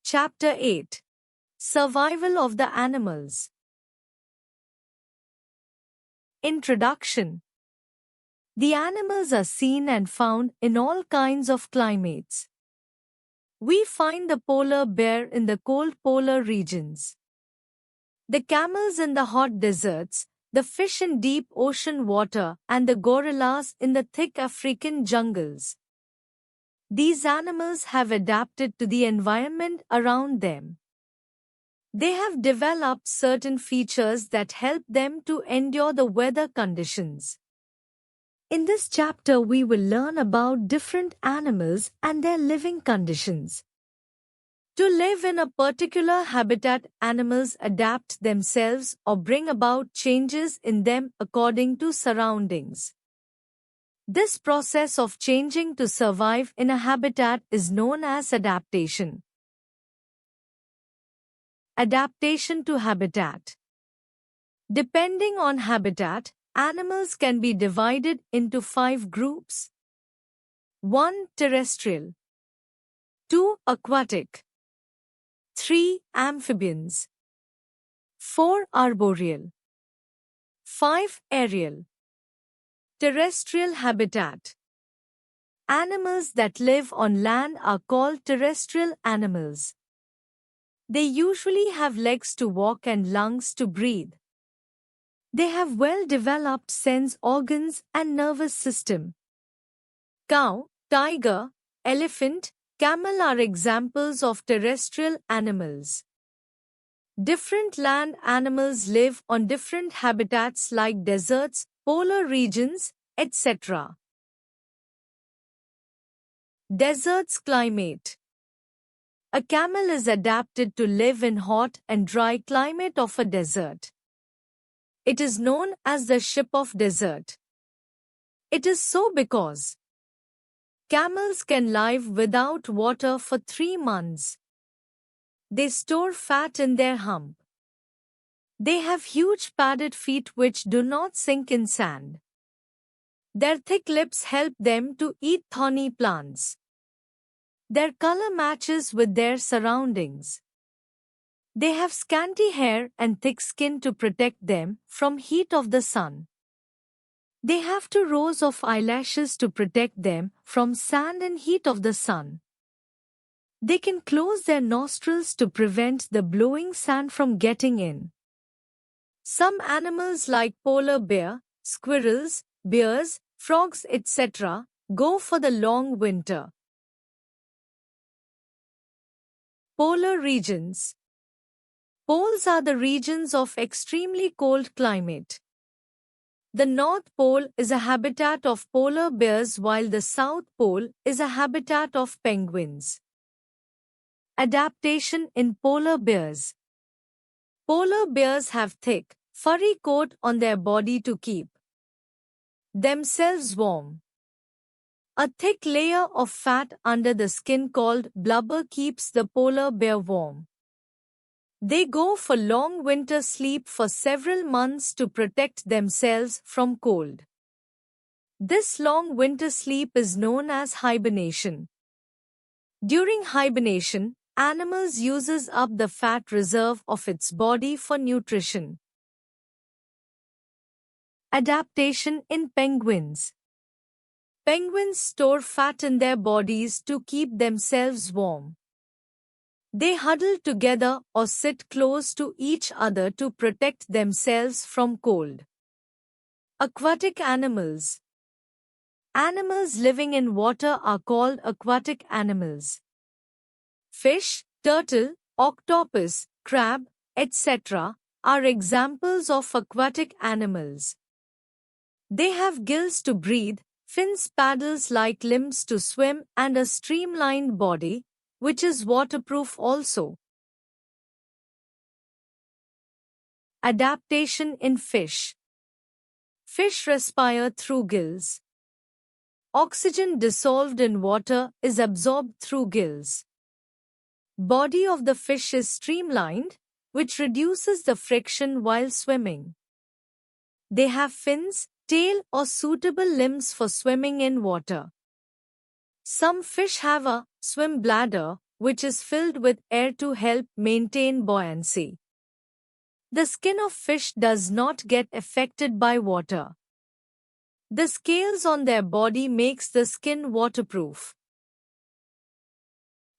Chapter 8. Survival of the Animals. Introduction. The animals are seen and found in all kinds of climates. We find the polar bear in the cold polar regions, the camels in the hot deserts, the fish in deep ocean water, and the gorillas in the thick African jungles. These animals have adapted to the environment around them. They have developed certain features that help them to endure the weather conditions. In this chapter, we will learn about different animals and their living conditions. To live in a particular habitat, animals adapt themselves or bring about changes in them according to surroundings. This process of changing to survive in a habitat is known as adaptation. Adaptation to habitat. Depending on habitat, animals can be divided into 5 groups. 1. Terrestrial. 2. Aquatic. 3. Amphibians. 4. Arboreal. 5. Aerial. Terrestrial habitat. Animals that live on land are called terrestrial animals. They usually have legs to walk and lungs to breathe. They have well-developed sense organs and nervous system. Cow, tiger, elephant, camel are examples of terrestrial animals. Different land animals live on different habitats like deserts, polar regions, etc. Deserts climate. A camel is adapted to live in hot and dry climate of a desert. It is known as the ship of desert. It is so because camels can live without water for 3 months. They store fat in their hump. They have huge padded feet which do not sink in sand. Their thick lips help them to eat thorny plants. Their color matches with their surroundings. They have scanty hair and thick skin to protect them from heat of the sun. They have 2 rows of eyelashes to protect them from sand and heat of the sun. They can close their nostrils to prevent the blowing sand from getting in. Some animals like polar bear, squirrels, bears, frogs, etc. go for the long winter. Polar regions. Poles are the regions of extremely cold climate. The North Pole is a habitat of polar bears while the South Pole is a habitat of penguins. Adaptation in polar bears. Polar bears have thick, furry coat on their body to keep themselves warm. A thick layer of fat under the skin called blubber keeps the polar bear warm. They go for long winter sleep for several months to protect themselves from cold. This long winter sleep is known as hibernation. During hibernation, animals uses up the fat reserve of its body for nutrition. Adaptation in penguins. Penguins store fat in their bodies to keep themselves warm. They huddle together or sit close to each other to protect themselves from cold. Aquatic animals. Animals living in water are called aquatic animals. Fish, turtle, octopus, crab, etc. are examples of aquatic animals. They have gills to breathe, fins, paddles like limbs to swim, and a streamlined body, which is waterproof also. Adaptation in fish. Fish respire through gills. Oxygen dissolved in water is absorbed through gills. Body of the fish is streamlined, which reduces the friction while swimming. They have fins, tail or suitable limbs for swimming in water. Some fish have a swim bladder, which is filled with air to help maintain buoyancy. The skin of fish does not get affected by water. The scales on their body makes the skin waterproof.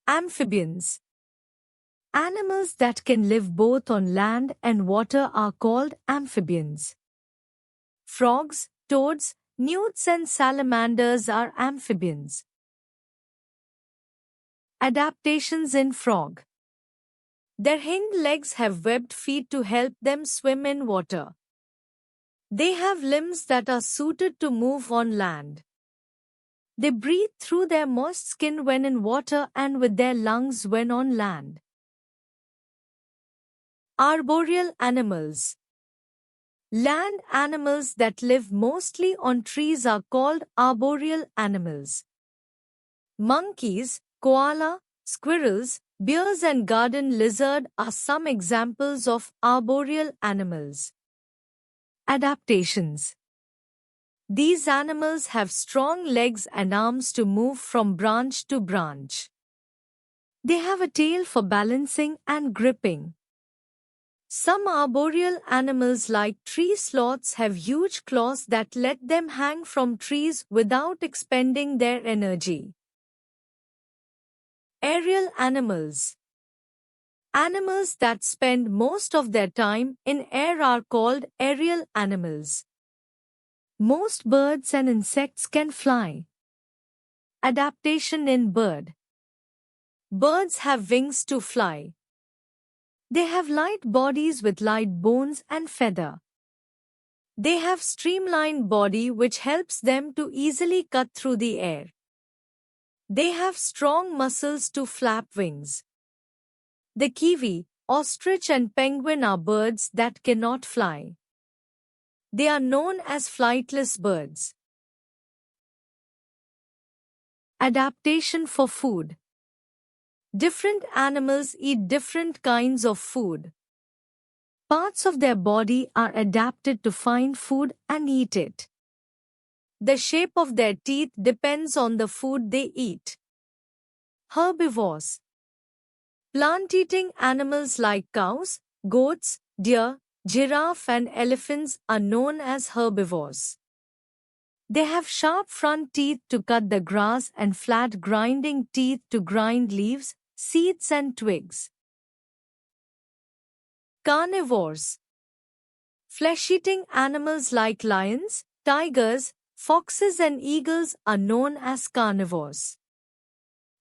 Amphibians. Animals that can live both on land and water are called amphibians. Frogs, toads, newts and salamanders are amphibians. Adaptations in frog. Their hind legs have webbed feet to help them swim in water. They have limbs that are suited to move on land. They breathe through their moist skin when in water and with their lungs when on land. Arboreal animals. Land animals that live mostly on trees are called arboreal animals. Monkeys, koala, squirrels, bears and garden lizard are some examples of arboreal animals. Adaptations. These animals have strong legs and arms to move from branch to branch. They have a tail for balancing and gripping. Some arboreal animals like tree sloths have huge claws that let them hang from trees without expending their energy. Aerial animals. Animals that spend most of their time in air are called aerial animals. Most birds and insects can fly. Adaptation in bird. Birds have wings to fly. They have light bodies with light bones and feather. They have streamlined body which helps them to easily cut through the air. They have strong muscles to flap wings. The kiwi, ostrich and penguin are birds that cannot fly. They are known as flightless birds. Adaptation for food. Different animals eat different kinds of food. Parts of their body are adapted to find food and eat it. The shape of their teeth depends on the food they eat. Herbivores. Plant-eating animals like cows, goats, deer, giraffe and elephants are known as herbivores. They have sharp front teeth to cut the grass and flat grinding teeth to grind leaves, seeds and twigs. Carnivores. Flesh-eating animals like lions, tigers, foxes and eagles are known as carnivores.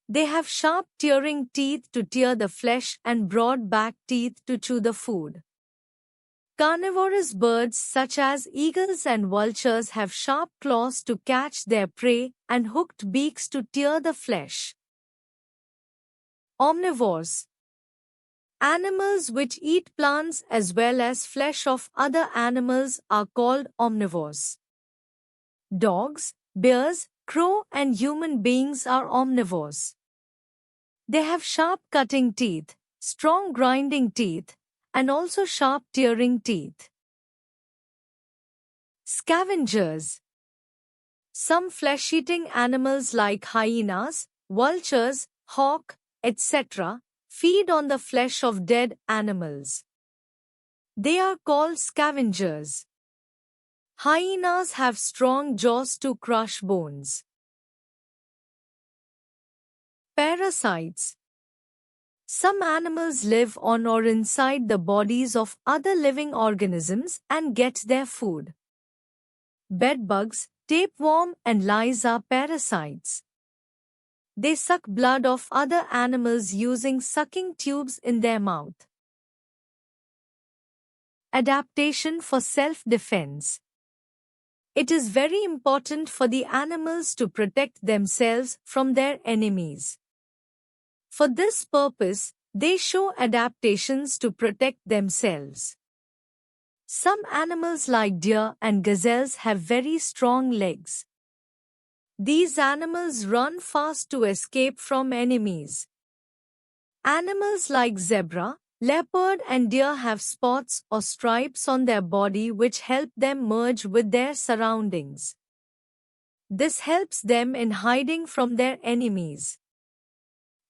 They have sharp tearing teeth to tear the flesh and broad back teeth to chew the food. Carnivorous birds such as eagles and vultures have sharp claws to catch their prey and hooked beaks to tear the flesh. Omnivores. Animals which eat plants as well as flesh of other animals are called omnivores. Dogs, bears, crow and human beings are omnivores. They have sharp cutting teeth, strong grinding teeth, and also sharp tearing teeth. Scavengers. Some flesh-eating animals like hyenas, vultures, hawk, etc. feed on the flesh of dead animals. They are called scavengers. Hyenas have strong jaws to crush bones. Parasites. Some animals live on or inside the bodies of other living organisms and get their food. Bedbugs, tapeworm and lice are parasites. They suck blood of other animals using sucking tubes in their mouth. Adaptation for self-defense. It is very important for the animals to protect themselves from their enemies. For this purpose, they show adaptations to protect themselves. Some animals like deer and gazelles have very strong legs. These animals run fast to escape from enemies. Animals like zebra, leopard and deer have spots or stripes on their body which help them merge with their surroundings. This helps them in hiding from their enemies.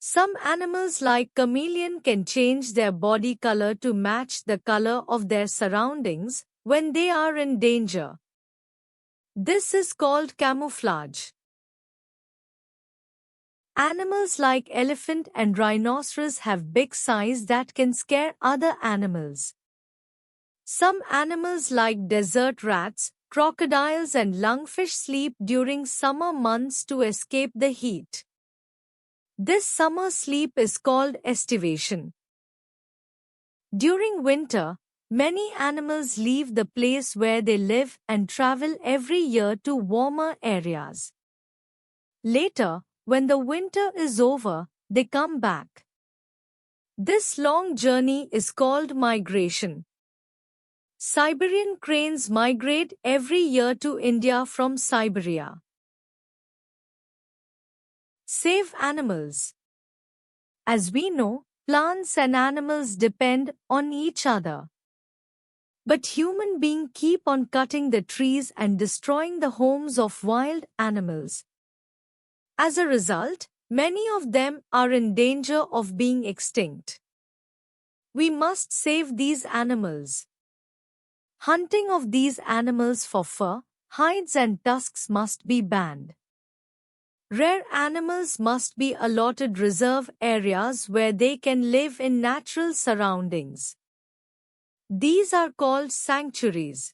Some animals like chameleon can change their body color to match the color of their surroundings when they are in danger. This is called camouflage. Animals like elephant and rhinoceros have big size that can scare other animals. Some animals like desert rats, crocodiles and lungfish sleep during summer months to escape the heat. This summer sleep is called estivation. During winter, many animals leave the place where they live and travel every year to warmer areas. Later, when the winter is over, they come back. This long journey is called migration. Siberian cranes migrate every year to India from Siberia. Save animals. As we know, plants and animals depend on each other. But human beings keep on cutting the trees and destroying the homes of wild animals. As a result, many of them are in danger of being extinct. We must save these animals. Hunting of these animals for fur, hides and tusks must be banned. Rare animals must be allotted reserve areas where they can live in natural surroundings. These are called sanctuaries.